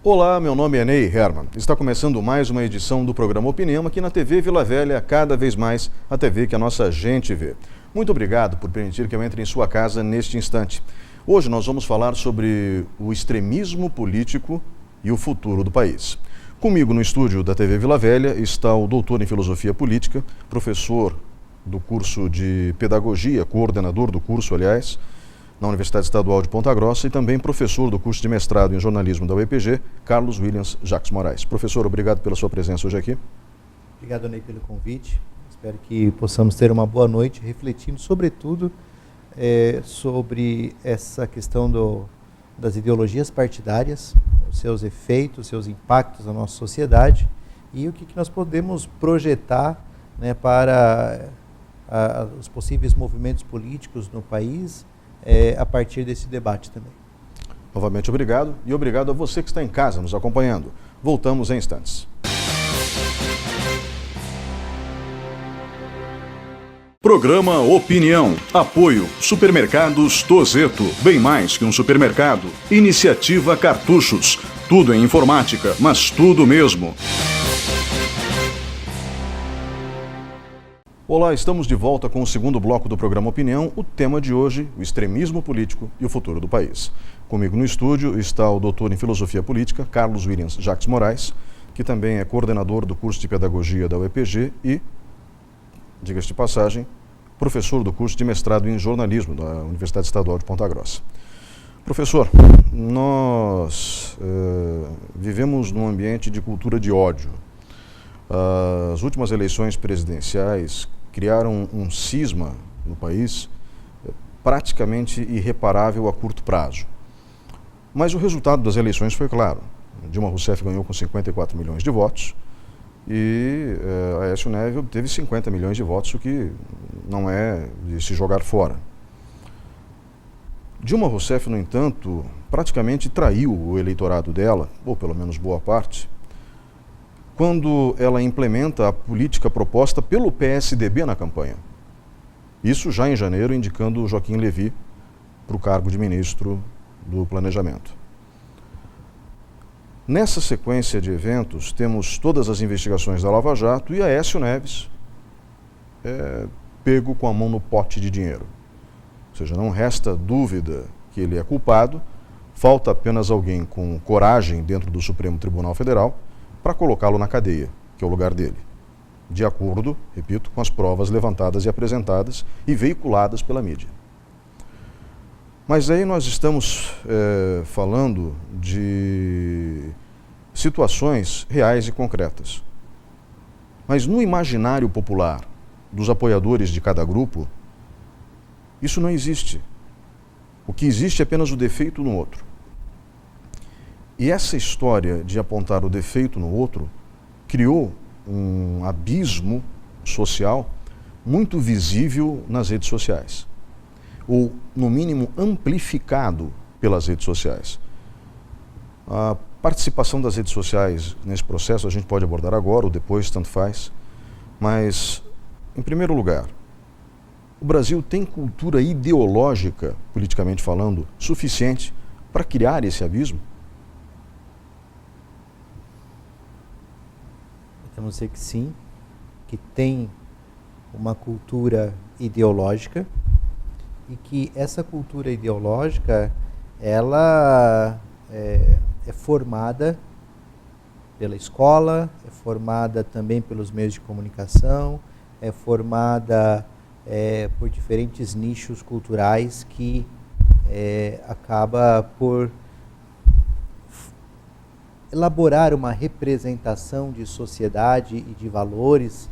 Olá, meu nome é Ney Herman. Está começando mais uma edição do programa Opinião aqui na TV Vila Velha, cada vez mais a TV que a nossa gente vê. Muito obrigado por permitir que eu entre em sua casa neste instante. Hoje nós vamos falar sobre o extremismo político e o futuro do país. Comigo no estúdio da TV Vila Velha está o doutor em Filosofia Política, professor do curso de Pedagogia, coordenador do curso, aliás, na Universidade Estadual de Ponta Grossa e também professor do curso de mestrado em jornalismo da UEPG, Carlos Williams Jacques Moraes. Professor, obrigado pela sua presença hoje aqui. Obrigado, Ney, pelo convite. Espero que possamos ter uma boa noite refletindo, sobretudo, sobre essa questão das ideologias partidárias, os seus efeitos, os seus impactos na nossa sociedade e o que nós podemos projetar, né, para os possíveis movimentos políticos no país, a partir desse debate também. Novamente obrigado e obrigado a você que está em casa nos acompanhando. Voltamos em instantes. Programa Opinião. Apoio Supermercados Tozeto. Bem mais que um supermercado. Iniciativa Cartuchos. Tudo em informática, mas tudo mesmo. Olá, estamos de volta com o segundo bloco do programa Opinião. O tema de hoje, o extremismo político e o futuro do país. Comigo no estúdio está o doutor em Filosofia Política, Carlos Williams Jacques Moraes, que também é coordenador do curso de Pedagogia da UEPG e, diga-se de passagem, professor do curso de mestrado em jornalismo da Universidade Estadual de Ponta Grossa. Professor, nós vivemos num ambiente de cultura de ódio. As últimas eleições presidenciais criaram um cisma no país praticamente irreparável a curto prazo. Mas o resultado das eleições foi claro. Dilma Rousseff ganhou com 54 milhões de votos e Aécio Neves obteve 50 milhões de votos, o que não é de se jogar fora. Dilma Rousseff, no entanto, praticamente traiu o eleitorado dela, ou pelo menos boa parte, quando ela implementa a política proposta pelo PSDB na campanha. Isso já em janeiro, indicando Joaquim Levy para o cargo de ministro do Planejamento. Nessa sequência de eventos, temos todas as investigações da Lava Jato e Aécio Neves pego com a mão no pote de dinheiro. Ou seja, não resta dúvida que ele é culpado, falta apenas alguém com coragem dentro do Supremo Tribunal Federal para colocá-lo na cadeia, que é o lugar dele, de acordo, repito, com as provas levantadas e apresentadas e veiculadas pela mídia. Mas aí nós estamos falando de situações reais e concretas. Mas no imaginário popular dos apoiadores de cada grupo, isso não existe. O que existe é apenas o defeito no outro. E essa história de apontar o defeito no outro criou um abismo social muito visível nas redes sociais, ou, no mínimo, amplificado pelas redes sociais. A participação das redes sociais nesse processo a gente pode abordar agora ou depois, tanto faz, mas, em primeiro lugar, o Brasil tem cultura ideológica, politicamente falando, suficiente para criar esse abismo? Podemos dizer que sim, que tem uma cultura ideológica e que essa cultura ideológica, ela é formada pela escola, é formada também pelos meios de comunicação, é formada por diferentes nichos culturais que acaba por elaborar uma representação de sociedade e de valores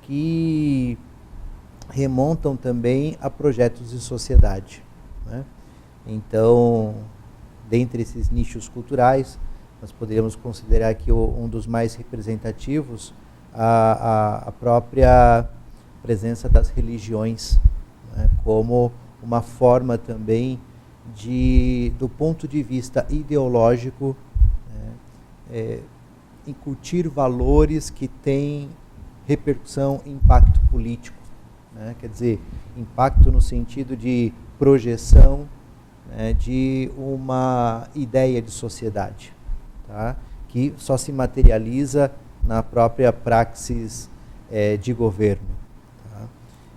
que remontam também a projetos de sociedade, né? Então, dentre esses nichos culturais, nós poderíamos considerar que um dos mais representativos a própria presença das religiões, né, como uma forma também do ponto de vista ideológico, incutir valores que têm repercussão e impacto político, né? Quer dizer, impacto no sentido de projeção, né, de uma ideia de sociedade. Tá? tá? Que só se materializa na própria praxis de governo. Tá?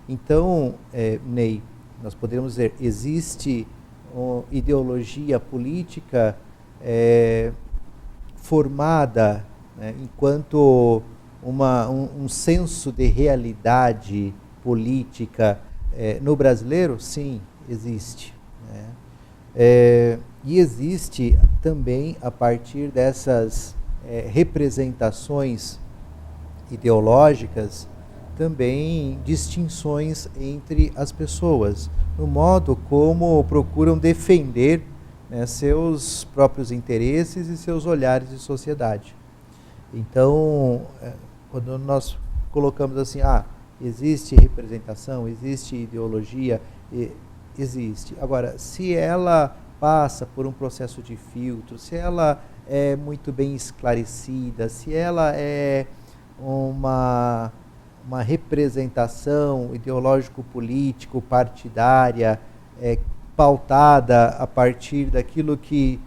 Então, Ney, nós podemos dizer, existe ideologia política formada, né, enquanto um senso de realidade política no brasileiro? Sim, existe. Né? E existe também, a partir dessas representações ideológicas, também distinções entre as pessoas, no modo como procuram defender, né, seus próprios interesses e seus olhares de sociedade. Então, quando nós colocamos assim, existe representação, existe ideologia, existe. Agora, se ela passa por um processo de filtro, se ela é muito bem esclarecida, se ela é uma representação ideológico-político, partidária, pautada a partir daquilo que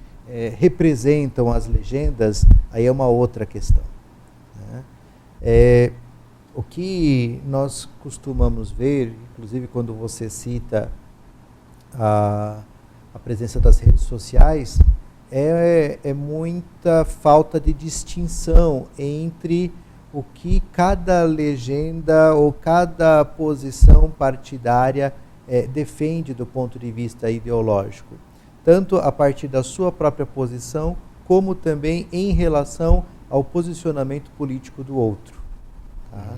representam as legendas, aí é uma outra questão. Né? O que nós costumamos ver, inclusive quando você cita a presença das redes sociais, é muita falta de distinção entre o que cada legenda ou cada posição partidária defende do ponto de vista ideológico, tanto a partir da sua própria posição, como também em relação ao posicionamento político do outro. Tá?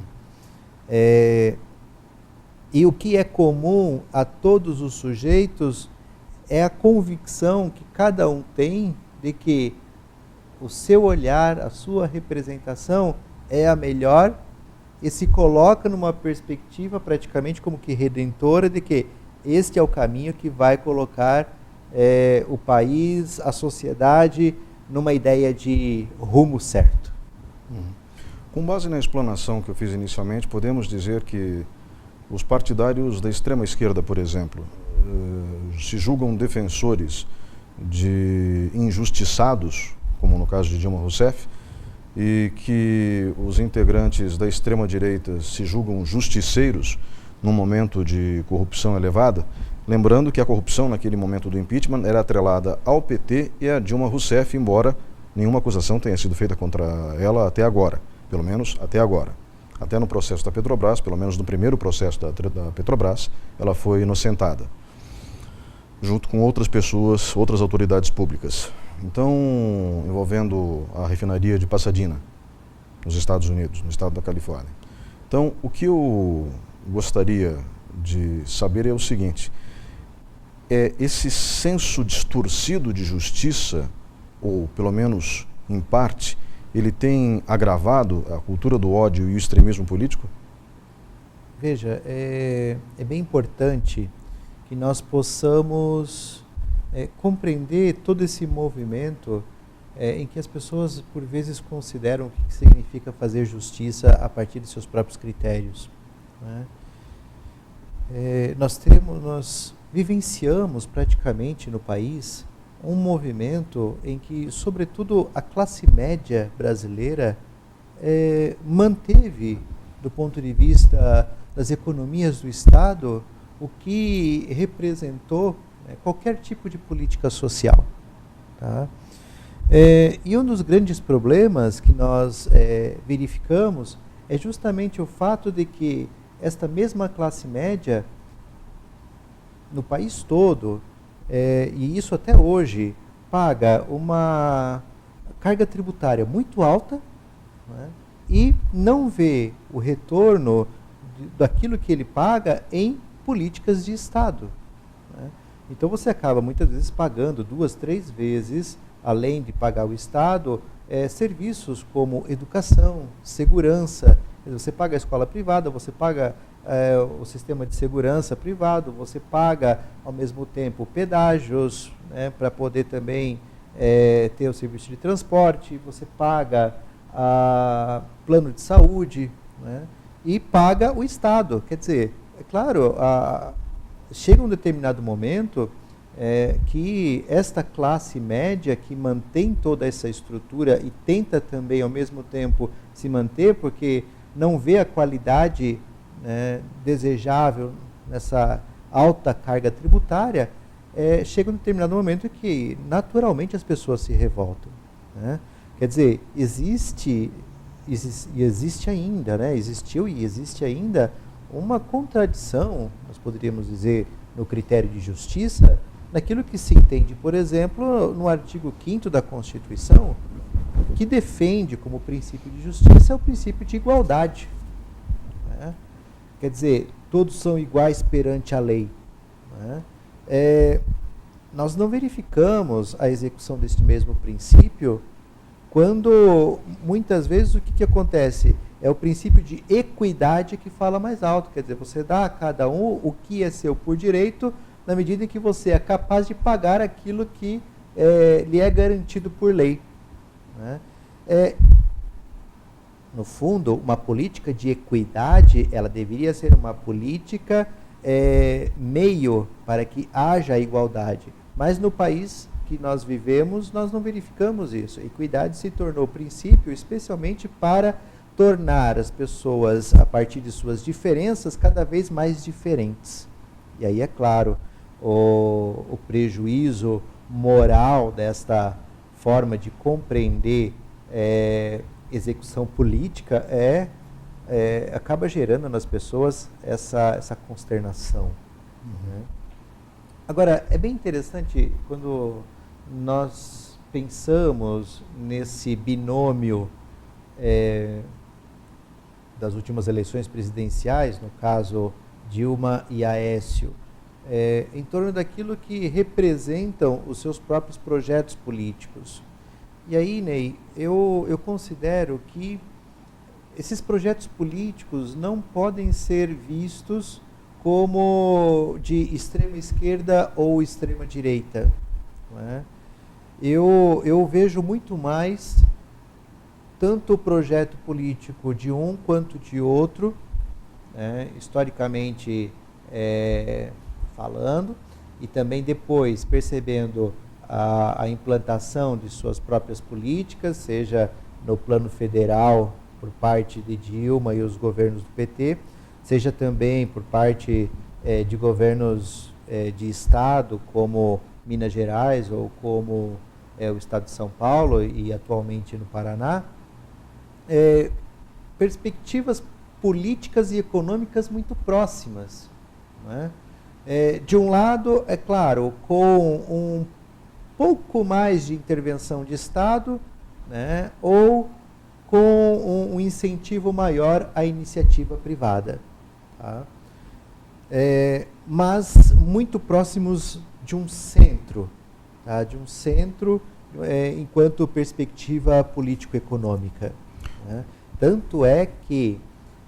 E o que é comum a todos os sujeitos é a convicção que cada um tem de que o seu olhar, a sua representação é a melhor, e se coloca numa perspectiva praticamente como que redentora de que este é o caminho que vai colocar o país, a sociedade, numa ideia de rumo certo. Com base na explanação que eu fiz inicialmente, podemos dizer que os partidários da extrema esquerda, por exemplo, se julgam defensores de injustiçados, como no caso de Dilma Rousseff, e que os integrantes da extrema-direita se julgam justiceiros num momento de corrupção elevada, lembrando que a corrupção naquele momento do impeachment era atrelada ao PT e a Dilma Rousseff, embora nenhuma acusação tenha sido feita contra ela até agora, pelo menos até agora. Até no processo da Petrobras, pelo menos no primeiro processo da Petrobras, ela foi inocentada, junto com outras pessoas, outras autoridades públicas. Então, envolvendo a refinaria de Pasadena, nos Estados Unidos, no estado da Califórnia. Então, o que eu gostaria de saber é o seguinte: esse senso distorcido de justiça, ou pelo menos em parte, ele tem agravado a cultura do ódio e o extremismo político? Veja, é bem importante que nós possamos compreender todo esse movimento em que as pessoas, por vezes, consideram o que significa fazer justiça a partir de seus próprios critérios. Né? Nós vivenciamos praticamente no país um movimento em que, sobretudo, a classe média brasileira manteve, do ponto de vista das economias do Estado, o que representou qualquer tipo de política social. Tá? E um dos grandes problemas que nós verificamos é justamente o fato de que esta mesma classe média, no país todo, e isso até hoje, paga uma carga tributária muito alta, né, e não vê o retorno daquilo que ele paga em políticas de Estado. Né? Então você acaba muitas vezes pagando 2, 3 vezes, além de pagar o Estado, serviços como educação, segurança. Você paga a escola privada, você paga o sistema de segurança privado, você paga ao mesmo tempo pedágios, né, para poder também ter o serviço de transporte, você paga plano de saúde, né, e paga o Estado. Quer dizer, é claro, chega um determinado momento que esta classe média que mantém toda essa estrutura e tenta também ao mesmo tempo se manter, porque não vê a qualidade, né, desejável nessa alta carga tributária, chega um determinado momento que naturalmente as pessoas se revoltam, né? Quer dizer, existe ainda, né? Existiu e existe ainda uma contradição, nós poderíamos dizer, no critério de justiça, naquilo que se entende, por exemplo, no artigo 5º da Constituição, que defende como princípio de justiça o princípio de igualdade, né? Quer dizer, todos são iguais perante a lei, né? Nós não verificamos a execução deste mesmo princípio quando, muitas vezes, o que acontece? É o princípio de equidade que fala mais alto, quer dizer, você dá a cada um o que é seu por direito, na medida em que você é capaz de pagar aquilo que lhe é garantido por lei, né? No fundo, uma política de equidade, ela deveria ser uma política meio para que haja igualdade. Mas no país que nós vivemos, nós não verificamos isso. A equidade se tornou princípio, especialmente para tornar as pessoas, a partir de suas diferenças, cada vez mais diferentes. E aí, é claro, o prejuízo moral desta forma de compreender execução política acaba gerando nas pessoas essa consternação. Né? Agora, é bem interessante quando nós pensamos nesse binômio das últimas eleições presidenciais, no caso Dilma e Aécio, em torno daquilo que representam os seus próprios projetos políticos. E aí, Ney, eu considero que esses projetos políticos não podem ser vistos como de extrema esquerda ou extrema direita, né? Eu vejo muito mais tanto o projeto político de um quanto de outro, né, historicamente falando, e também depois percebendo a implantação de suas próprias políticas, seja no plano federal por parte de Dilma e os governos do PT, seja também por parte de governos de estado, como Minas Gerais ou como o estado de São Paulo e atualmente no Paraná, perspectivas políticas e econômicas muito próximas, né? De um lado, é claro, com um pouco mais de intervenção de Estado, né, ou com um incentivo maior à iniciativa privada, tá? Mas muito próximos de um centro, tá? De um centro enquanto perspectiva político-econômica, né? Tanto é que,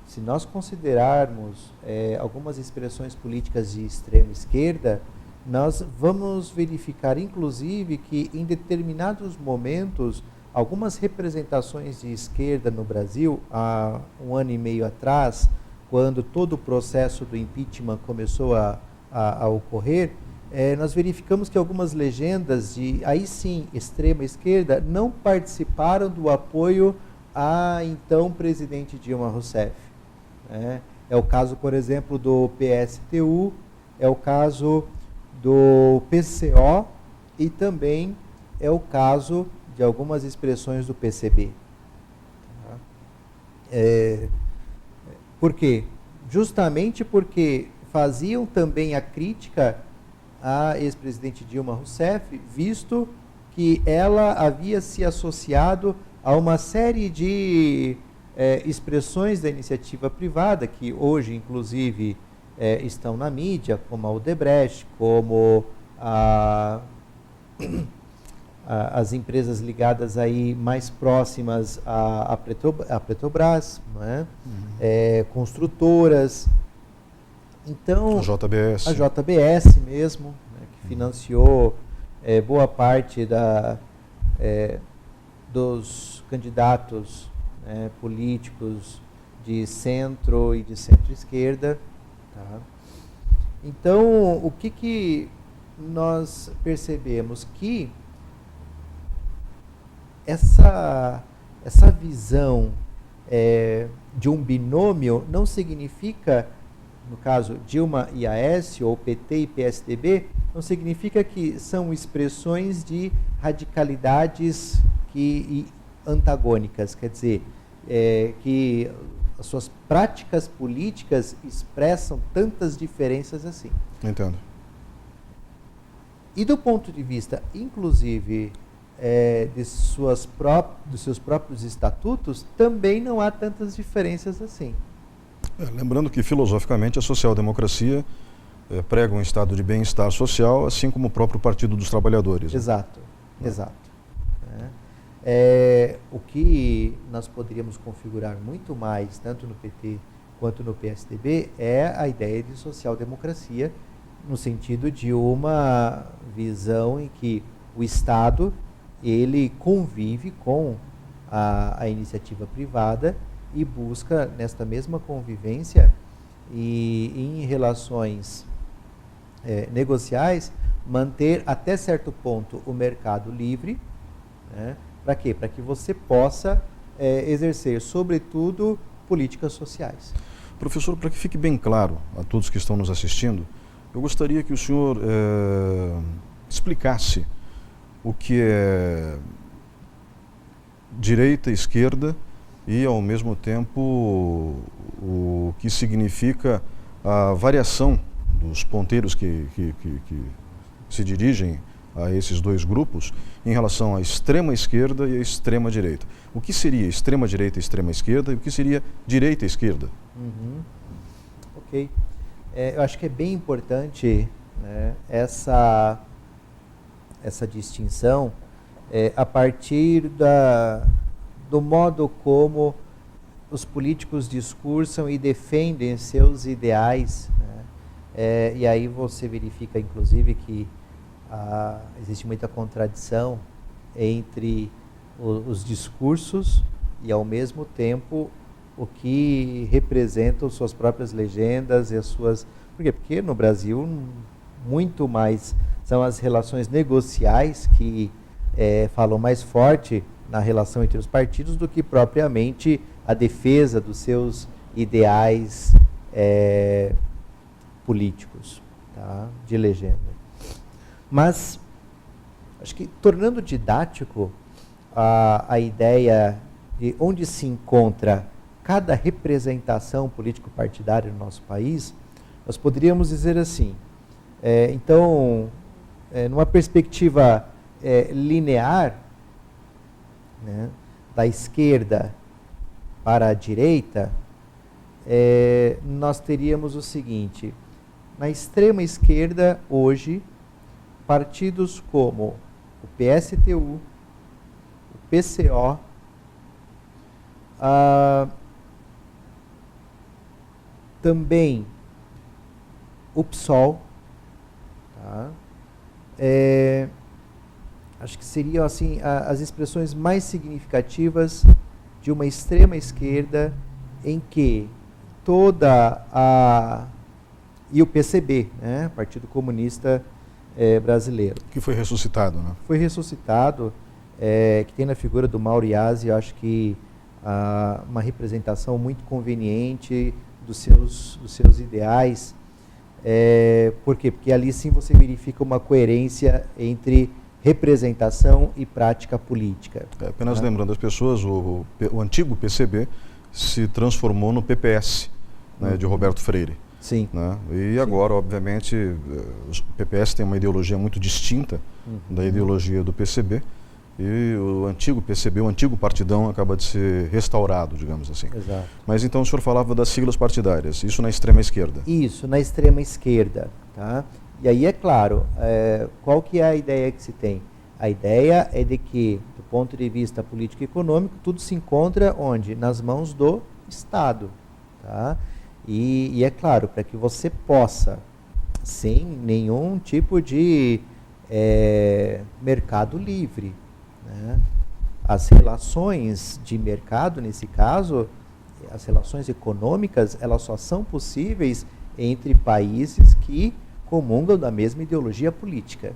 se nós considerarmos algumas expressões políticas de extrema esquerda, nós vamos verificar, inclusive, que em determinados momentos, algumas representações de esquerda no Brasil, há 1 ano e meio atrás, quando todo o processo do impeachment começou a ocorrer, nós verificamos que algumas legendas de, aí sim, extrema esquerda, não participaram do apoio a então presidente Dilma Rousseff, né? É o caso, por exemplo, do PSTU, é o caso do PCO e também é o caso de algumas expressões do PCB. Por quê? Justamente porque faziam também a crítica à ex-presidente Dilma Rousseff, visto que ela havia se associado a uma série de expressões da iniciativa privada, que hoje, inclusive, estão na mídia, como a Odebrecht, como as empresas ligadas aí mais próximas à Petrobras, né? Construtoras. Então, a JBS mesmo, né, que financiou boa parte dos candidatos políticos de centro e de centro-esquerda. Tá? Então, o que nós percebemos que essa visão de um binômio não significa, no caso Dilma e Aécio, ou PT e PSDB, não significa que são expressões de radicalidades antagônicas, quer dizer, que as suas práticas políticas expressam tantas diferenças assim. Entendo. E do ponto de vista, inclusive, dos seus próprios estatutos, também não há tantas diferenças assim. Lembrando que, filosoficamente, a social-democracia prega um estado de bem-estar social, assim como o próprio Partido dos Trabalhadores. Exato, exato. O que nós poderíamos configurar muito mais, tanto no PT quanto no PSDB, é a ideia de social-democracia, no sentido de uma visão em que o Estado ele convive com a iniciativa privada e busca, nesta mesma convivência e em relações negociais, manter até certo ponto o mercado livre. Né? Para quê? Para que você possa exercer, sobretudo, políticas sociais. Professor, para que fique bem claro a todos que estão nos assistindo, eu gostaria que o senhor explicasse o que é direita, esquerda e, ao mesmo tempo, o que significa a variação dos ponteiros que se dirigem a esses dois grupos em relação à extrema esquerda e à extrema direita. O que seria extrema direita e extrema esquerda e o que seria direita e esquerda? Ok. Eu acho que é bem importante, né, essa distinção a partir do modo como os políticos discursam e defendem seus ideais. Né? E aí você verifica, inclusive, que existe muita contradição entre os discursos e, ao mesmo tempo, o que representam suas próprias legendas e as suas... Por quê? Porque no Brasil, muito mais são as relações negociais que falam mais forte na relação entre os partidos do que propriamente a defesa dos seus ideais políticos, tá? De legenda. Mas, acho que tornando didático a ideia de onde se encontra cada representação político-partidária no nosso país, nós poderíamos dizer assim, então, numa perspectiva linear, né, da esquerda para a direita, nós teríamos o seguinte: na extrema esquerda, hoje, partidos como o PSTU, o PCO, também o PSOL, tá? Acho que seriam assim as expressões mais significativas de uma extrema esquerda em que e o PCB, né, Partido Comunista Brasileiro. Que foi ressuscitado, né? Foi ressuscitado, que tem na figura do Mauro Iasi, eu acho que uma representação muito conveniente dos seus ideais. Por quê? Porque ali sim você verifica uma coerência entre representação e prática política. Apenas lembrando as pessoas, o antigo PCB se transformou no PPS, né, de Roberto Freire. Sim. Né? E agora, obviamente, o PPS tem uma ideologia muito distinta da ideologia do PCB, e o antigo PCB, o antigo partidão, acaba de ser restaurado, digamos assim. Exato. Mas então o senhor falava das siglas partidárias, isso na extrema esquerda. Isso, na extrema esquerda. Tá? E aí, é claro, qual que é a ideia que se tem? A ideia é de que, do ponto de vista político e econômico, tudo se encontra onde? Nas mãos do Estado. Tá? E é claro, para que você possa, sem nenhum tipo de mercado livre, né? As relações de mercado, nesse caso, as relações econômicas, elas só são possíveis entre países que comungam da mesma ideologia política.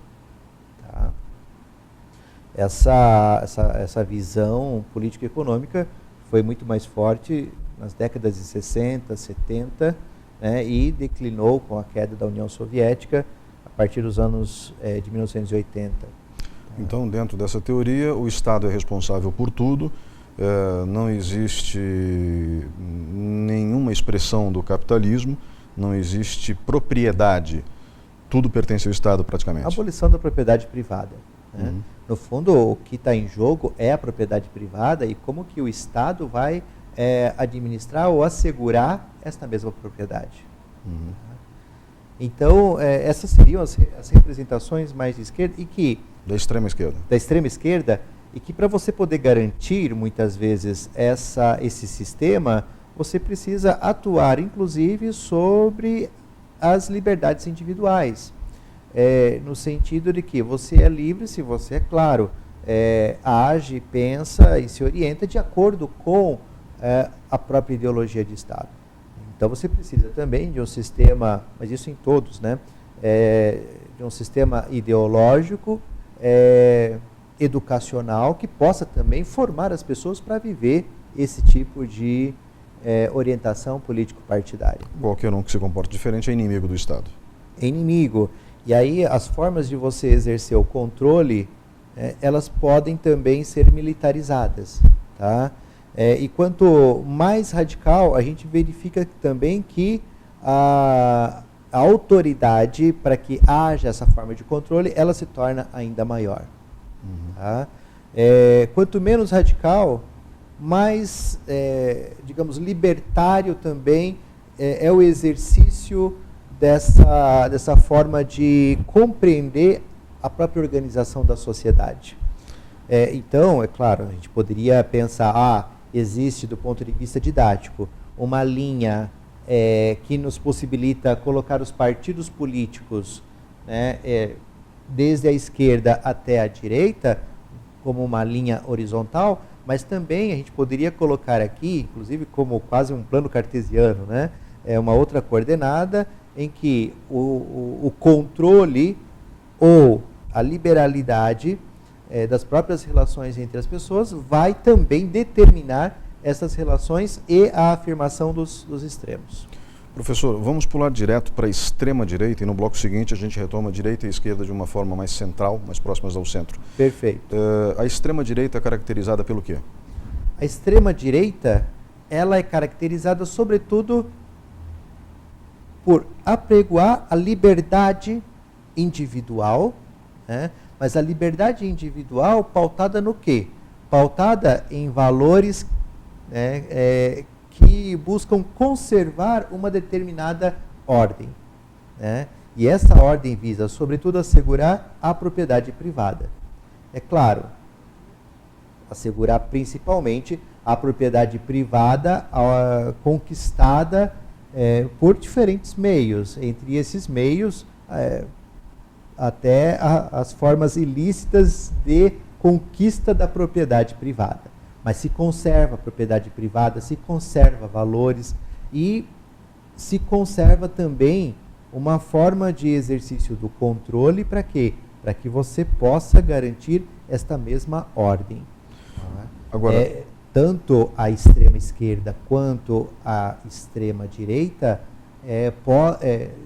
Tá? Essa visão político-econômica foi muito mais forte nas décadas de 60, 70, né, e declinou com a queda da União Soviética a partir dos anos de 1980. Então, dentro dessa teoria, o Estado é responsável por tudo, não existe nenhuma expressão do capitalismo, não existe propriedade, tudo pertence ao Estado praticamente. A abolição da propriedade privada. Né? Uhum. No fundo, o que está em jogo é a propriedade privada e como que o Estado vai administrar ou assegurar esta mesma propriedade. Uhum. Então, essas seriam as representações mais de esquerda e que... Da extrema esquerda. Da extrema esquerda, e que para você poder garantir, muitas vezes, esse sistema, você precisa atuar, inclusive, sobre as liberdades individuais. No sentido de que você é livre se você, é claro, age, pensa e se orienta de acordo com a própria ideologia de Estado. Então você precisa também de um sistema, mas isso em todos, né? De um sistema ideológico, educacional, que possa também formar as pessoas para viver esse tipo de orientação político-partidária. Qualquer um que se comporte diferente é inimigo do Estado. É inimigo. E aí as formas de você exercer o controle, elas podem também ser militarizadas, tá? E quanto mais radical, a gente verifica também que a autoridade, para que haja essa forma de controle, ela se torna ainda maior. Uhum. Tá? Quanto menos radical, mais, digamos, libertário também é o exercício dessa forma de compreender a própria organização da sociedade. Então, é claro, a gente poderia pensar, existe do ponto de vista didático uma linha que nos possibilita colocar os partidos políticos, né, desde a esquerda até a direita, como uma linha horizontal, mas também a gente poderia colocar aqui, inclusive como quase um plano cartesiano, né, uma outra coordenada em que o controle ou a liberalidade das próprias relações entre as pessoas vai também determinar essas relações e a afirmação dos extremos. Professor, vamos pular direto para a extrema-direita e no bloco seguinte a gente retoma a direita e a esquerda de uma forma mais central, mais próximas ao centro. Perfeito. A extrema-direita é caracterizada pelo quê? A extrema-direita, ela é caracterizada sobretudo por apregoar a liberdade individual, né? Mas a liberdade individual pautada no quê? Pautada em valores, né, que buscam conservar uma determinada ordem, né? E essa ordem visa, sobretudo, assegurar a propriedade privada. É claro, assegurar principalmente a propriedade privada conquistada por diferentes meios. Entre esses meios, até as formas ilícitas de conquista da propriedade privada. Mas se conserva a propriedade privada, se conserva valores e se conserva também uma forma de exercício do controle para quê? Para que você possa garantir esta mesma ordem. Agora, tanto a extrema esquerda quanto a extrema direita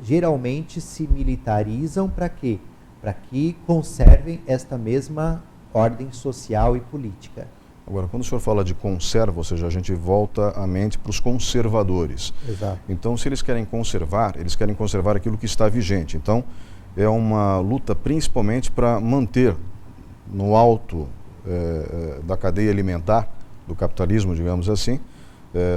geralmente se militarizam para quê? Para que conservem esta mesma ordem social e política. Agora, quando o senhor fala de conserva, ou seja, a gente volta a mente para os conservadores. Exato. Então, se eles querem conservar aquilo que está vigente. Então, é uma luta principalmente para manter no alto da cadeia alimentar do capitalismo, digamos assim,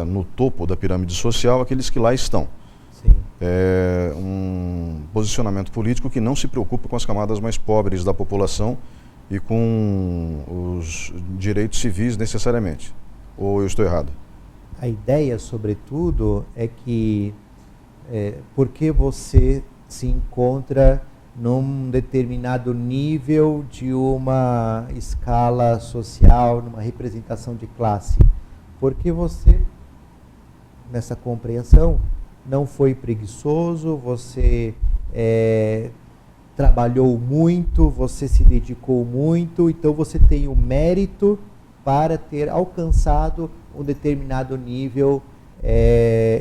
no topo da pirâmide social, aqueles que lá estão. Sim. É um posicionamento político que não se preocupa com as camadas mais pobres da população e com os direitos civis necessariamente. Ou eu estou errado? A ideia, sobretudo, é que porque você se encontra num determinado nível de uma escala social, numa representação de classe, porque você, nessa compreensão, não foi preguiçoso, você trabalhou muito, você se dedicou muito, então você tem o mérito para ter alcançado um determinado nível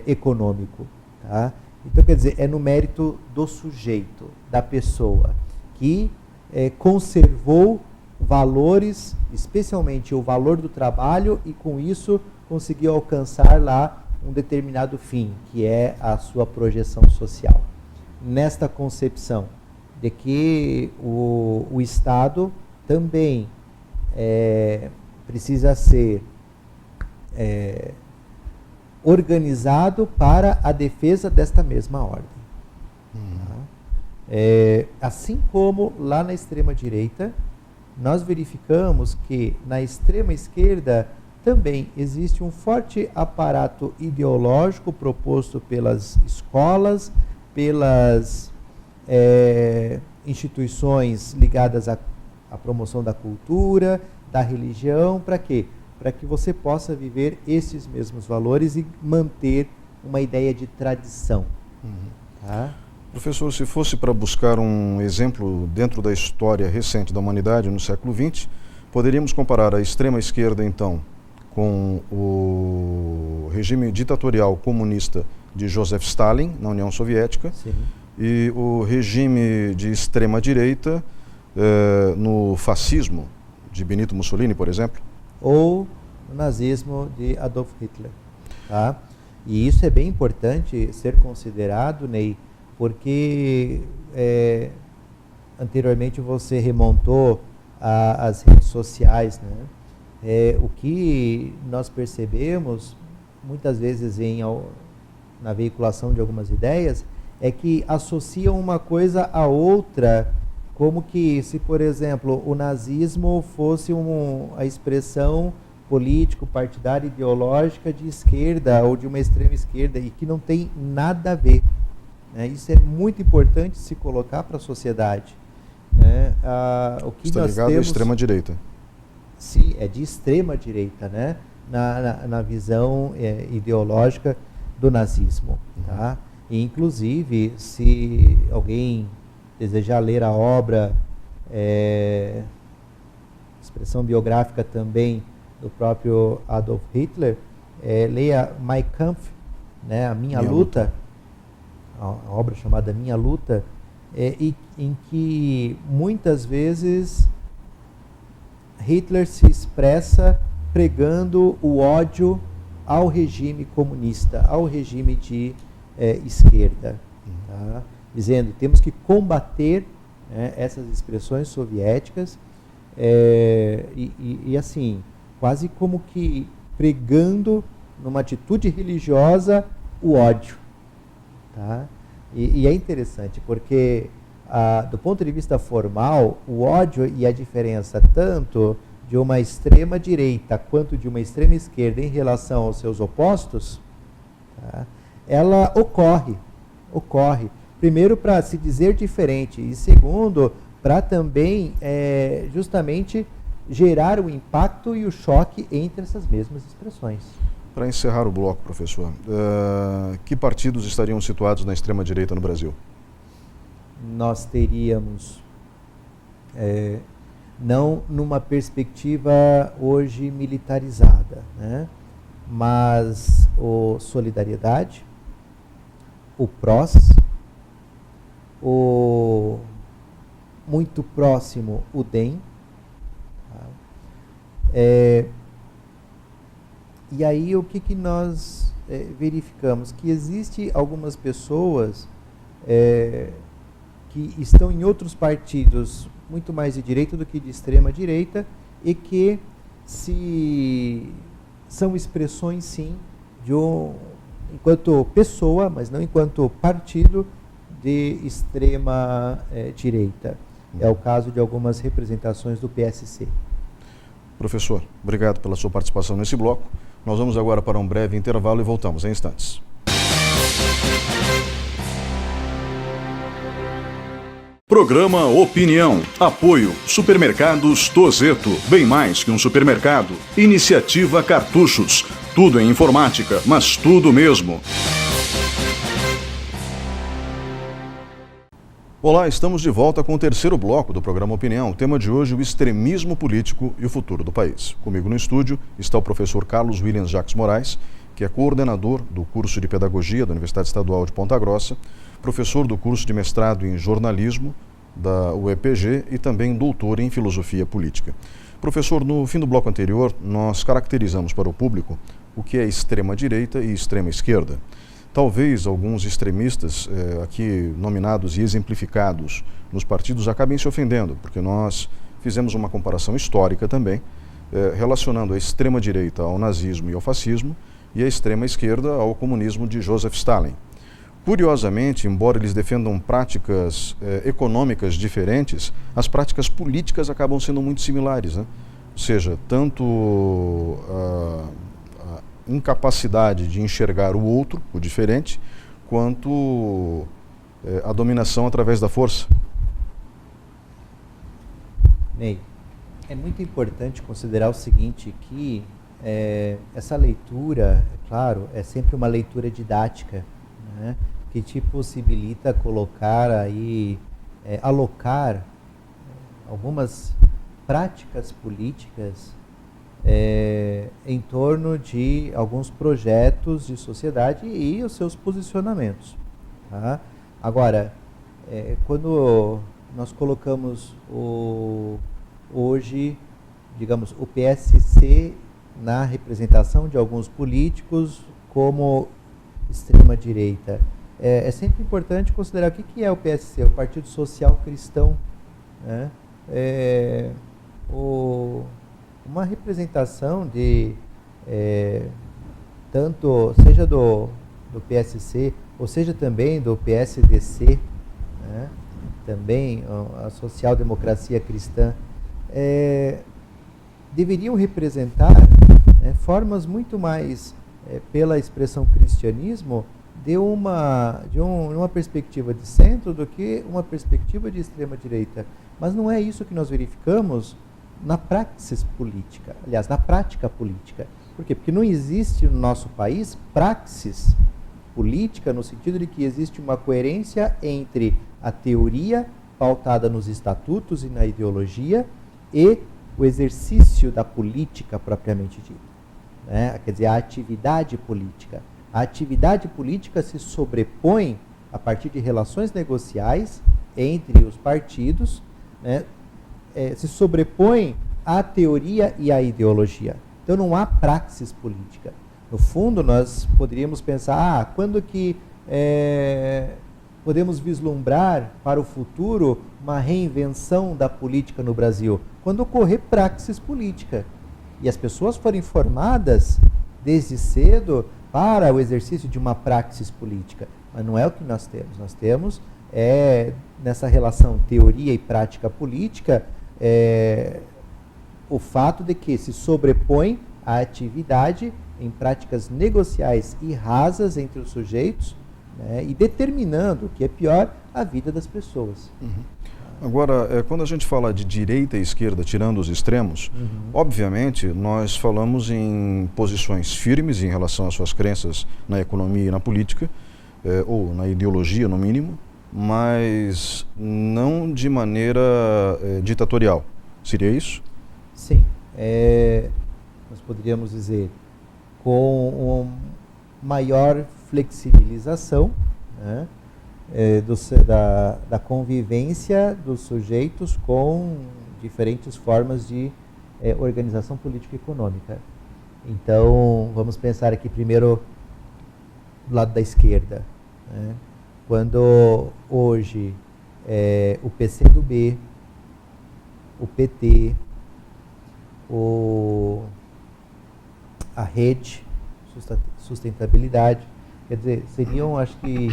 econômico. Tá? Então, quer dizer, é no mérito do sujeito, da pessoa, que conservou valores, especialmente o valor do trabalho, e com isso conseguiu alcançar lá um determinado fim, que é a sua projeção social. Nesta concepção de que o Estado também precisa ser organizado para a defesa desta mesma ordem. Tá? Assim como lá na extrema-direita, nós verificamos que na extrema-esquerda também existe um forte aparato ideológico proposto pelas escolas, pelas instituições ligadas à promoção da cultura, da religião. Para quê? Para que você possa viver esses mesmos valores e manter uma ideia de tradição. Tá? Professor, se fosse para buscar um exemplo dentro da história recente da humanidade no século XX, poderíamos comparar a extrema-esquerda, então, com o regime ditatorial comunista de Joseph Stalin, na União Soviética. Sim. E o regime de extrema-direita no fascismo de Benito Mussolini, por exemplo? Ou o nazismo de Adolf Hitler. Tá? E isso é bem importante ser considerado, Ney, porque anteriormente você remontou às redes sociais, né? O que nós percebemos, muitas vezes na veiculação de algumas ideias, é que associam uma coisa à outra, como que se, por exemplo, o nazismo fosse a expressão político-partidária ideológica de esquerda ou de uma extrema esquerda, e que não tem nada a ver. Né? Isso é muito importante se colocar para a sociedade. Né? O que está nós ligado temos, à extrema-direita. Sim, é de extrema-direita, né? na visão ideológica do nazismo. Tá? E, inclusive, se alguém desejar ler a obra, expressão biográfica também do próprio Adolf Hitler, leia Mein Kampf, né, a Minha Luta, a obra chamada Minha Luta, em que muitas vezes Hitler se expressa pregando o ódio ao regime comunista, ao regime de esquerda, tá? Dizendo que temos que combater essas expressões soviéticas e assim, quase como que pregando numa atitude religiosa o ódio. Tá? E é interessante porque do ponto de vista formal, o ódio e a diferença tanto de uma extrema direita quanto de uma extrema esquerda em relação aos seus opostos, tá? Ela ocorre. Primeiro, para se dizer diferente, e segundo, para também justamente gerar o impacto e o choque entre essas mesmas expressões. Para encerrar o bloco, professor, que partidos estariam situados na extrema-direita no Brasil? Nós teríamos, não numa perspectiva hoje militarizada, né? Mas o Solidariedade, o PROS, o muito próximo o DEM, tá? E aí o que nós verificamos? Que existe algumas pessoas que estão em outros partidos muito mais de direita do que de extrema direita e que são expressões sim de enquanto pessoa, mas não enquanto partido de extrema direita. É o caso de algumas representações do PSC. Professor, obrigado pela sua participação nesse bloco. Nós vamos agora para um breve intervalo e voltamos em instantes. Programa Opinião. Apoio Supermercados Tozeto. Bem mais que um supermercado. Iniciativa Cartuchos. Tudo em informática, mas tudo mesmo. Olá, estamos de volta com o terceiro bloco do programa Opinião. O tema de hoje, o extremismo político e o futuro do país. Comigo no estúdio está o professor Carlos Williams Jacques Moraes, que é coordenador do curso de Pedagogia da Universidade Estadual de Ponta Grossa, professor do curso de mestrado em jornalismo da UEPG e também doutor em filosofia política. Professor, no fim do bloco anterior, nós caracterizamos para o público o que é extrema-direita e extrema-esquerda. Talvez alguns extremistas aqui nominados e exemplificados nos partidos acabem se ofendendo, porque nós fizemos uma comparação histórica também, relacionando a extrema-direita ao nazismo e ao fascismo e a extrema-esquerda ao comunismo de Joseph Stalin. Curiosamente, embora eles defendam práticas econômicas diferentes, as práticas políticas acabam sendo muito similares, né? Ou seja, tanto incapacidade de enxergar o outro, o diferente, quanto a dominação através da força. Ney, é muito importante considerar o seguinte, que essa leitura, é claro, é sempre uma leitura didática, né, que te possibilita colocar aí, alocar algumas práticas políticas em torno de alguns projetos de sociedade e os seus posicionamentos. Tá? Agora, quando nós colocamos hoje, digamos, o PSC na representação de alguns políticos como extrema-direita, é sempre importante considerar o que é o PSC, o Partido Social Cristão, né? Uma representação de tanto seja do PSC ou seja também do PSDC, né? Também a social-democracia cristã, deveriam representar formas muito mais pela expressão cristianismo de uma perspectiva de centro do que uma perspectiva de extrema direita. Mas não é isso que nós verificamos na praxis política, aliás, na prática política. Por quê? Porque não existe no nosso país praxis política no sentido de que existe uma coerência entre a teoria pautada nos estatutos e na ideologia e o exercício da política propriamente dita, né? Quer dizer, a atividade política. A atividade política se sobrepõe a partir de relações negociais entre os partidos, né? Se sobrepõe à teoria e à ideologia. Então não há praxis política. No fundo, nós poderíamos pensar, quando que podemos vislumbrar para o futuro uma reinvenção da política no Brasil? Quando ocorrer praxis política e as pessoas forem formadas desde cedo para o exercício de uma praxis política. Mas não é o que nós temos. Nós temos, nessa relação teoria e prática política, o fato de que se sobrepõe a atividade em práticas negociais e rasas entre os sujeitos, né, e determinando, o que é pior, a vida das pessoas. Uhum. Agora, quando a gente fala de direita e esquerda, tirando os extremos, obviamente nós falamos em posições firmes em relação às suas crenças na economia e na política, ou na ideologia no mínimo, mas não de maneira ditatorial. Seria isso? Sim. Nós poderíamos dizer com maior flexibilização, né, da convivência dos sujeitos com diferentes formas de organização política e econômica. Então, vamos pensar aqui primeiro do lado da esquerda, né? Quando hoje o PCdoB, o PT, a Rede Sustentabilidade, quer dizer, seriam, acho que,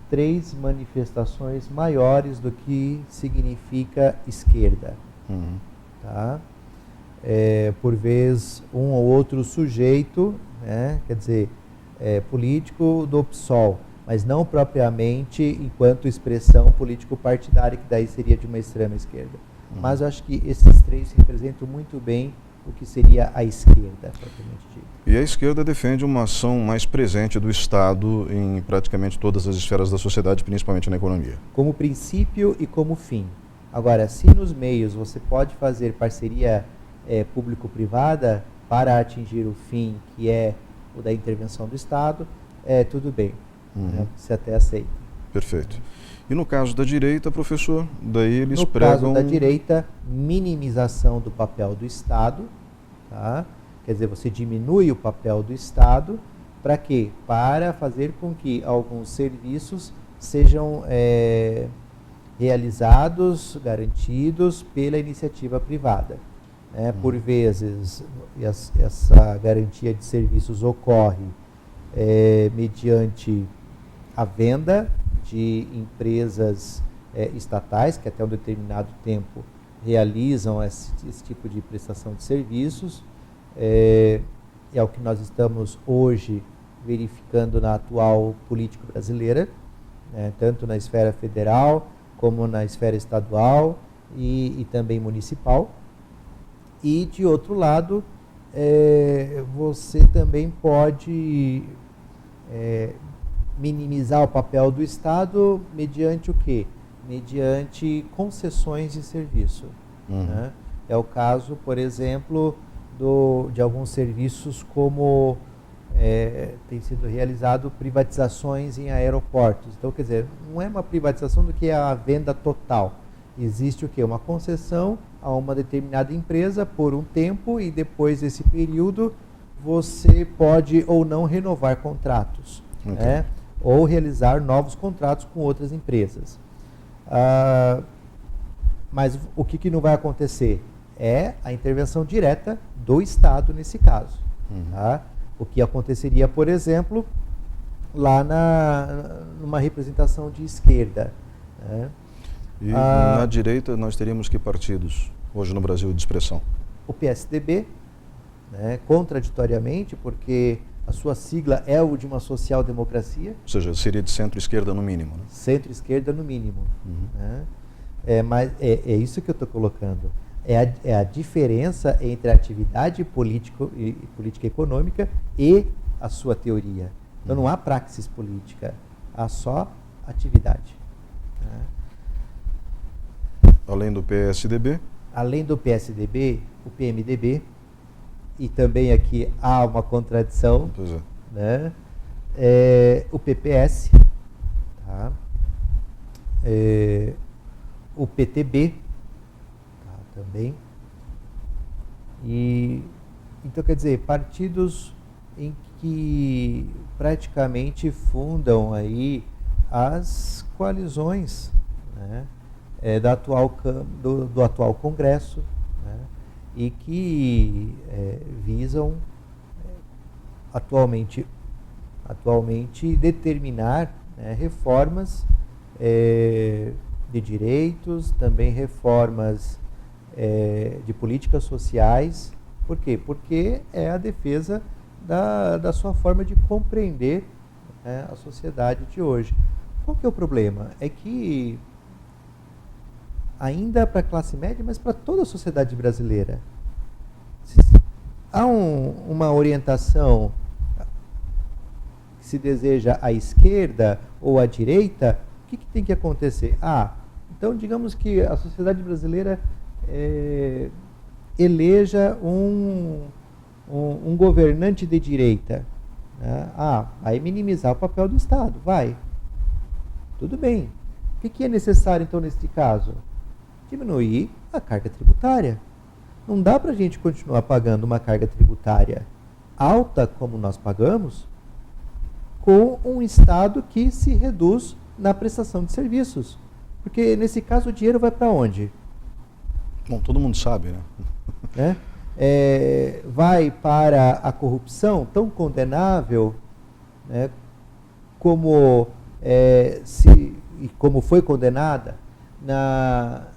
3 manifestações maiores do que significa esquerda. Tá? Por vez, um ou outro sujeito, né, quer dizer, político do PSOL, mas não propriamente enquanto expressão político-partidária, que daí seria de uma extrema esquerda. Mas eu acho que esses 3 representam muito bem o que seria a esquerda, propriamente dito. E a esquerda defende uma ação mais presente do Estado em praticamente todas as esferas da sociedade, principalmente na economia. Como princípio e como fim. Agora, se nos meios você pode fazer parceria público-privada para atingir o fim, que é o da intervenção do Estado, tudo bem, né? Se até aceita. Perfeito. E no caso da direita, professor, daí eles no pregam... caso da direita, minimização do papel do Estado, tá? Quer dizer, você diminui o papel do Estado, para quê? Para fazer com que alguns serviços sejam realizados, garantidos pela iniciativa privada. Por vezes, essa garantia de serviços ocorre mediante a venda de empresas estatais, que até um determinado tempo realizam esse tipo de prestação de serviços. É o que nós estamos hoje verificando na atual política brasileira, tanto na esfera federal, como na esfera estadual e também municipal. E, de outro lado, você também pode minimizar o papel do Estado mediante o quê? Mediante concessões de serviço. Né? É o caso, por exemplo, de alguns serviços como tem sido realizado privatizações em aeroportos. Então, quer dizer, não é uma privatização do que é a venda total. Existe o quê? Uma concessão a uma determinada empresa por um tempo e depois desse período você pode ou não renovar contratos, ou realizar novos contratos com outras empresas. Mas o que não vai acontecer? É a intervenção direta do Estado nesse caso. Tá? O que aconteceria, por exemplo, lá numa representação de esquerda. Né? E na direita nós teríamos que partidos hoje no Brasil de expressão? O PSDB, né, contraditoriamente, porque a sua sigla é o de uma social-democracia. Ou seja, seria de centro-esquerda no mínimo. Né? Centro-esquerda no mínimo. Né? Mas é isso que eu estou colocando. É a diferença entre a atividade política e econômica e a sua teoria. Então não há praxis política, há só atividade. Né? Além do PSDB? Além do PSDB, o PMDB, e também aqui há uma contradição, né? O PPS, tá? O PTB, tá? Também. E, então, quer dizer, partidos em que praticamente fundam aí as coalizões, né? Do atual Congresso, né? E que visam atualmente determinar, né, reformas de direitos, também reformas de políticas sociais. Por quê? Porque é a defesa da sua forma de compreender, né, a sociedade de hoje. Qual que é o problema? É que ainda para a classe média, mas para toda a sociedade brasileira, há uma orientação que se deseja à esquerda ou à direita. O que tem que acontecer? Então digamos que a sociedade brasileira eleja um governante de direita, né? Vai minimizar o papel do Estado, vai. Tudo bem. O que é necessário então nesse caso? Diminuir a carga tributária. Não dá para a gente continuar pagando uma carga tributária alta como nós pagamos, com um Estado que se reduz na prestação de serviços. Porque nesse caso o dinheiro vai para onde? Bom, todo mundo sabe, né? Vai para a corrupção tão condenável, né, como foi condenada na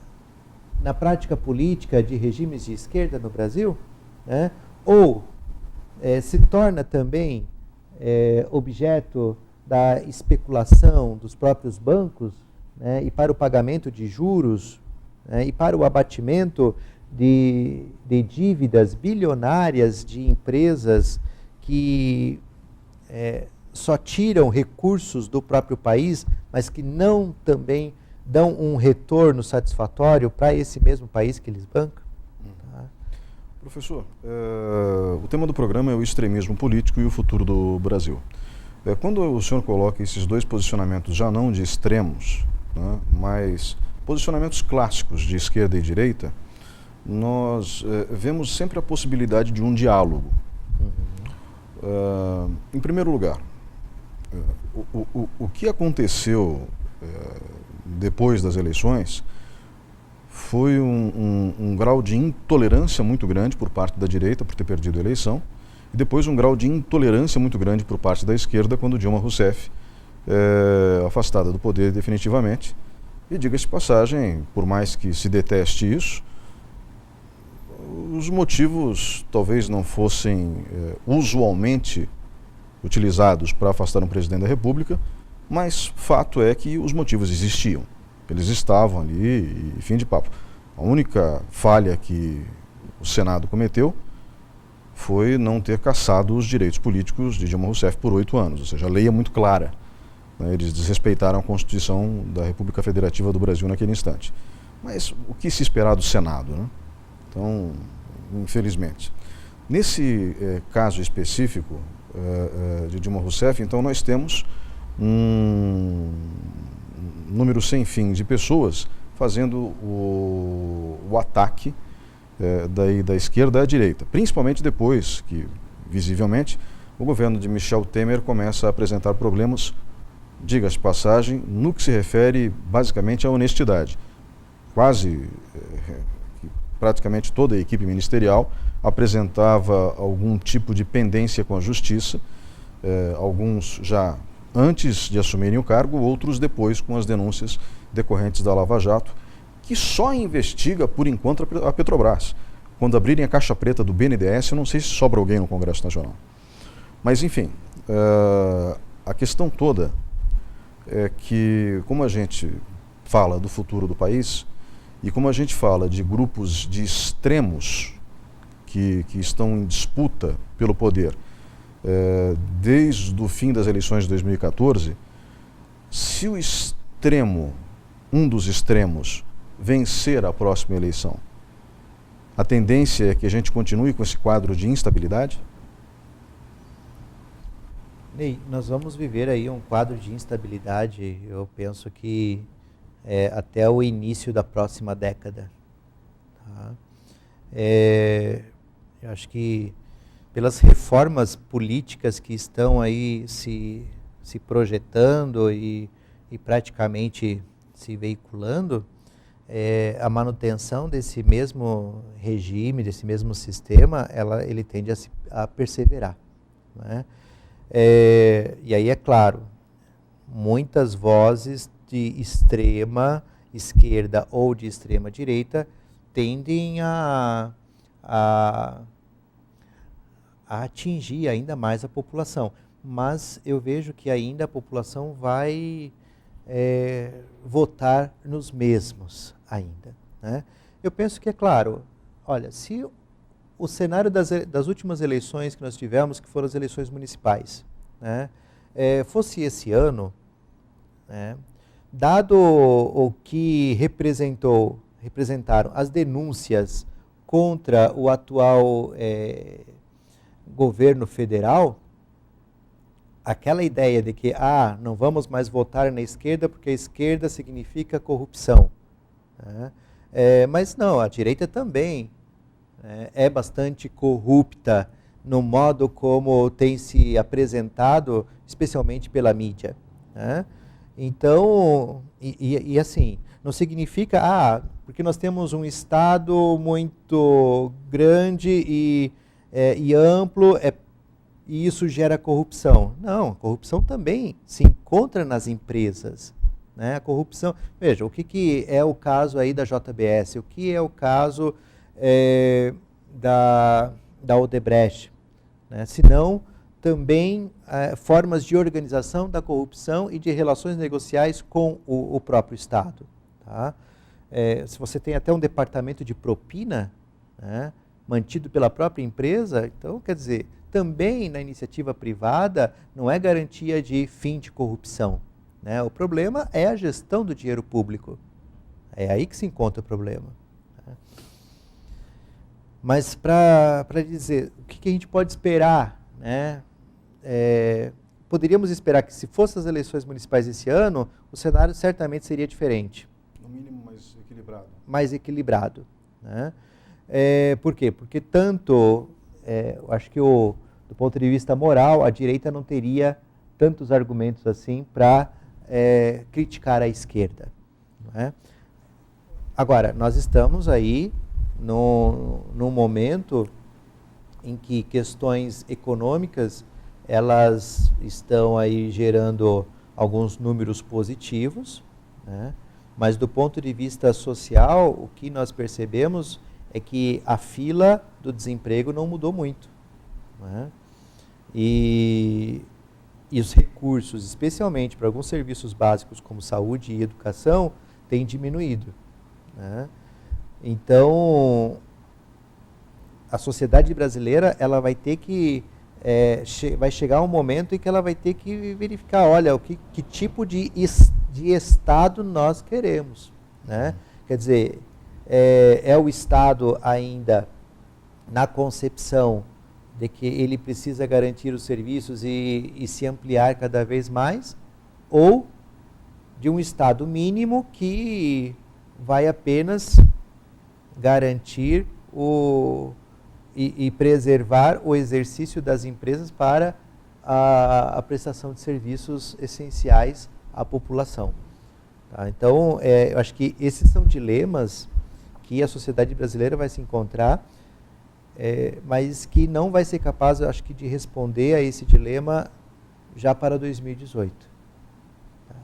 prática política de regimes de esquerda no Brasil, né? Ou se torna também objeto da especulação dos próprios bancos, né? E para o pagamento de juros, né? E para o abatimento de dívidas bilionárias de empresas que só tiram recursos do próprio país, mas que não também dão um retorno satisfatório para esse mesmo país que eles bancam? Tá? Professor, o tema do programa é o extremismo político e o futuro do Brasil. Quando o senhor coloca esses dois posicionamentos, já não de extremos, né, mas posicionamentos clássicos de esquerda e direita, nós vemos sempre a possibilidade de um diálogo. Em primeiro lugar, o que aconteceu depois das eleições foi um grau de intolerância muito grande por parte da direita por ter perdido a eleição, e depois um grau de intolerância muito grande por parte da esquerda quando Dilma Rousseff afastada do poder definitivamente. E diga-se de passagem, por mais que se deteste isso, os motivos talvez não fossem usualmente utilizados para afastar um presidente da República, mas fato é que os motivos existiam. Eles estavam ali e fim de papo. A única falha que o Senado cometeu foi não ter cassado os direitos políticos de Dilma Rousseff por 8 anos, ou seja, a lei é muito clara. Eles desrespeitaram a Constituição da República Federativa do Brasil naquele instante. Mas o que se esperar do Senado, né? Então, infelizmente. Nesse caso específico de Dilma Rousseff, então nós temos um número sem fim de pessoas fazendo o ataque da esquerda à direita, principalmente depois que, visivelmente, o governo de Michel Temer começa a apresentar problemas, diga-se de passagem, no que se refere basicamente à honestidade. Praticamente toda a equipe ministerial apresentava algum tipo de pendência com a justiça, alguns já antes de assumirem o cargo, outros depois com as denúncias decorrentes da Lava Jato, que só investiga, por enquanto, a Petrobras. Quando abrirem a caixa preta do BNDES, eu não sei se sobra alguém no Congresso Nacional. Mas, enfim, a questão toda é que, como a gente fala do futuro do país, e como a gente fala de grupos de extremos que estão em disputa pelo poder desde o fim das eleições de 2014, se o extremo, um dos extremos, vencer a próxima eleição, a tendência é que a gente continue com esse quadro de instabilidade? Ney, nós vamos viver aí um quadro de instabilidade, eu penso que até o início da próxima década. Tá? Eu acho que pelas reformas políticas que estão aí se projetando e praticamente se veiculando, a manutenção desse mesmo regime, desse mesmo sistema, ele tende a perseverar. Né? E aí, é claro, muitas vozes de extrema esquerda ou de extrema direita tendem a atingir ainda mais a população. Mas eu vejo que ainda a população vai votar nos mesmos ainda. Né? Eu penso que é claro, olha, se o cenário das últimas eleições que nós tivemos, que foram as eleições municipais, né, fosse esse ano, né, dado o que representaram as denúncias contra o atual governo federal, aquela ideia de que não vamos mais votar na esquerda porque a esquerda significa corrupção. Né? Mas não, a direita também é bastante corrupta no modo como tem se apresentado, especialmente pela mídia. Né? Então, e assim, não significa, porque nós temos um Estado muito grande e amplo, e isso gera corrupção. Não, a corrupção também se encontra nas empresas. Né? A corrupção, veja, o que é o caso aí da JBS, o que é o caso da Odebrecht, né? Se não, também formas de organização da corrupção e de relações negociais com o próprio Estado. Tá? Se você tem até um departamento de propina né, mantido pela própria empresa, então, quer dizer, também na iniciativa privada não é garantia de fim de corrupção, né? O problema é a gestão do dinheiro público. É aí que se encontra o problema. Né? Mas para dizer, o que a gente pode esperar, né? Poderíamos esperar que, se fossem as eleições municipais esse ano, o cenário certamente seria diferente. No mínimo mais equilibrado. Mais equilibrado. Né? Por quê? Porque tanto, eu acho que do ponto de vista moral, a direita não teria tantos argumentos assim para criticar a esquerda. Não é? Agora, nós estamos aí num momento em que questões econômicas elas estão aí gerando alguns números positivos, né? Mas do ponto de vista social, o que nós percebemos é que a fila do desemprego não mudou muito, né? E os recursos, especialmente para alguns serviços básicos como saúde e educação, têm diminuído, né? Então, a sociedade brasileira ela vai ter que vai chegar um momento em que ela vai ter que verificar, olha, que tipo de Estado nós queremos, né? Quer dizer, é o Estado ainda na concepção de que ele precisa garantir os serviços e se ampliar cada vez mais, ou de um Estado mínimo que vai apenas garantir e preservar o exercício das empresas para a prestação de serviços essenciais à população. Tá? Então, eu acho que esses são dilemas que a sociedade brasileira vai se encontrar, mas que não vai ser capaz, eu acho que, de responder a esse dilema já para 2018. Tá?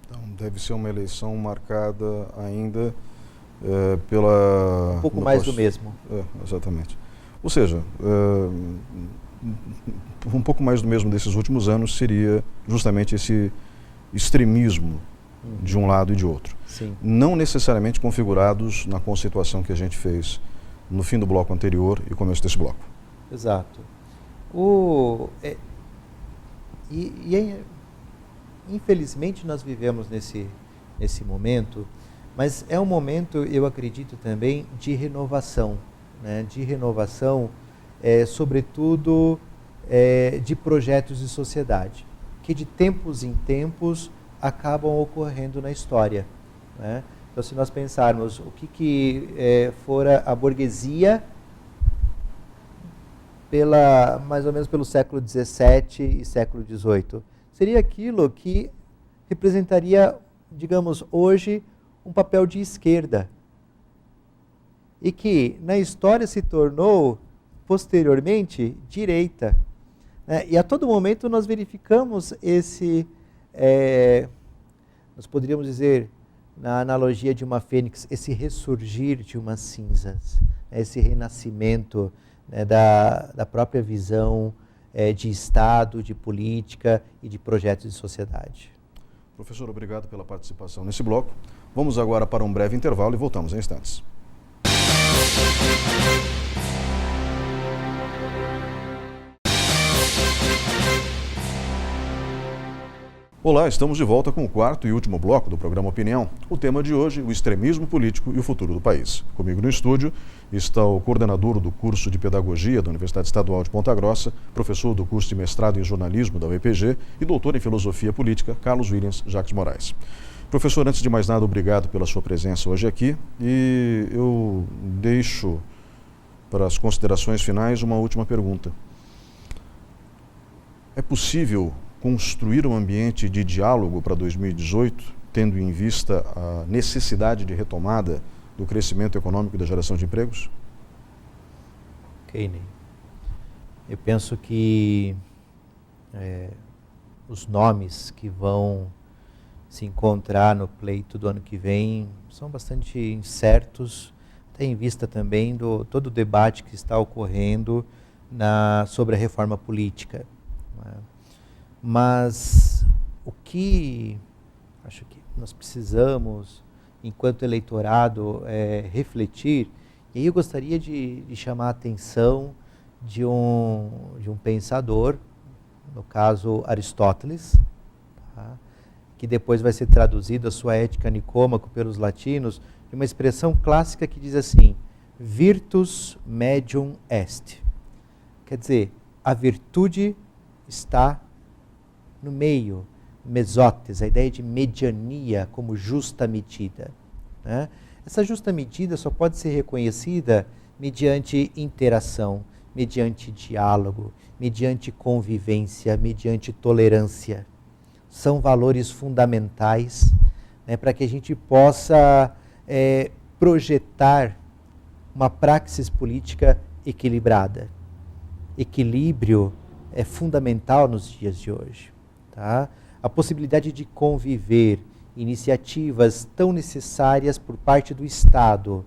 Então, deve ser uma eleição marcada ainda pela... Um pouco mais do mesmo. Exatamente. Ou seja, um pouco mais do mesmo desses últimos anos seria justamente esse extremismo de um lado e de outro. Sim. Não necessariamente configurados na conceituação que a gente fez no fim do bloco anterior e começo desse bloco. Exato. Infelizmente nós vivemos nesse momento, mas é um momento, eu acredito também, de renovação. Né, de renovação, sobretudo de projetos de sociedade, que de tempos em tempos acabam ocorrendo na história. Né? Então, se nós pensarmos o que fora a burguesia mais ou menos pelo século XVII e século XVIII, seria aquilo que representaria, digamos, hoje, um papel de esquerda, e que na história se tornou, posteriormente, direita. E a todo momento nós verificamos nós poderíamos dizer, na analogia de uma fênix, esse ressurgir de umas cinzas, esse renascimento da própria visão de Estado, de política e de projetos de sociedade. Professor, obrigado pela participação nesse bloco. Vamos agora para um breve intervalo e voltamos em instantes. Olá, estamos de volta com o quarto e último bloco do programa Opinião. O tema de hoje, o extremismo político e o futuro do país. Comigo no estúdio está o coordenador do curso de Pedagogia da Universidade Estadual de Ponta Grossa, professor do curso de mestrado em jornalismo da UEPG e doutor em filosofia política, Carlos Williams Jacques Moraes. Professor, antes de mais nada, obrigado pela sua presença hoje aqui e eu deixo para as considerações finais uma última pergunta. É possível construir um ambiente de diálogo para 2018, tendo em vista a necessidade de retomada do crescimento econômico e da geração de empregos? Ok, Ney. Eu penso que os nomes que vão se encontrar no pleito do ano que vem são bastante incertos, até em vista também todo o debate que está ocorrendo sobre a reforma política. Né? Mas o que acho que nós precisamos, enquanto eleitorado, refletir E aí eu gostaria de chamar a atenção de um pensador, no caso Aristóteles, tá? Que depois vai ser traduzido a sua Ética Nicômaco pelos latinos, de uma expressão clássica que diz assim: virtus medium est. Quer dizer, a virtude está no meio, mesotes, a ideia de mediania como justa medida, né? Essa justa medida só pode ser reconhecida mediante interação, mediante diálogo, mediante convivência, mediante tolerância. São valores fundamentais, né, para que a gente possa projetar uma praxis política equilibrada. Equilíbrio é fundamental nos dias de hoje, tá? A possibilidade de conviver iniciativas tão necessárias por parte do Estado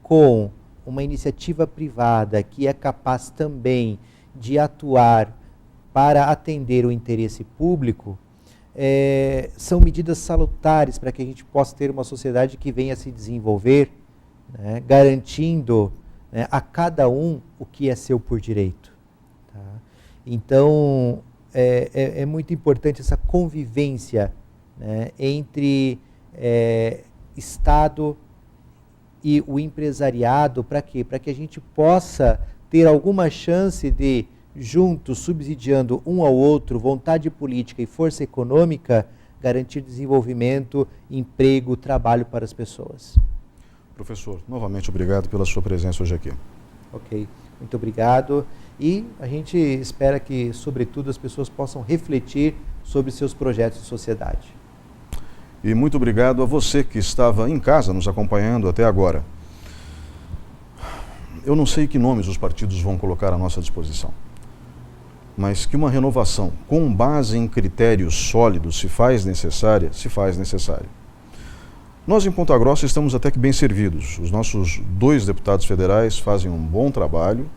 com uma iniciativa privada que é capaz também de atuar para atender o interesse público, são medidas salutares para que a gente possa ter uma sociedade que venha a se desenvolver, né, garantindo, né, a cada um o que é seu por direito. Tá? Então, é muito importante essa convivência, né, entre Estado e o empresariado. Para quê? Para que a gente possa ter alguma chance de, juntos, subsidiando um ao outro, vontade política e força econômica, garantir desenvolvimento, emprego, trabalho para as pessoas. Professor, novamente obrigado pela sua presença hoje aqui. Ok, muito obrigado. E a gente espera que, sobretudo, as pessoas possam refletir sobre seus projetos de sociedade. E muito obrigado a você que estava em casa nos acompanhando até agora. Eu não sei que nomes os partidos vão colocar à nossa disposição, mas que uma renovação com base em critérios sólidos se faz necessária, se faz necessária. Nós, em Ponta Grossa, estamos até que bem servidos. Os nossos 2 deputados federais fazem um bom trabalho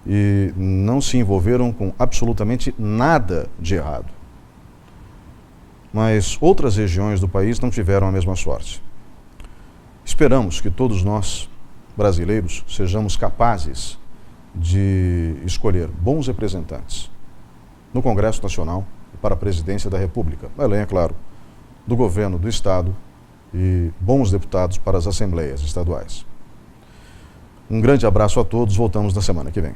e não se envolveram com absolutamente nada de errado. Mas outras regiões do país não tiveram a mesma sorte. Esperamos que todos nós, brasileiros, sejamos capazes de escolher bons representantes no Congresso Nacional e para a Presidência da República, além, é claro, do governo do Estado e bons deputados para as assembleias estaduais. Um grande abraço a todos, voltamos na semana que vem.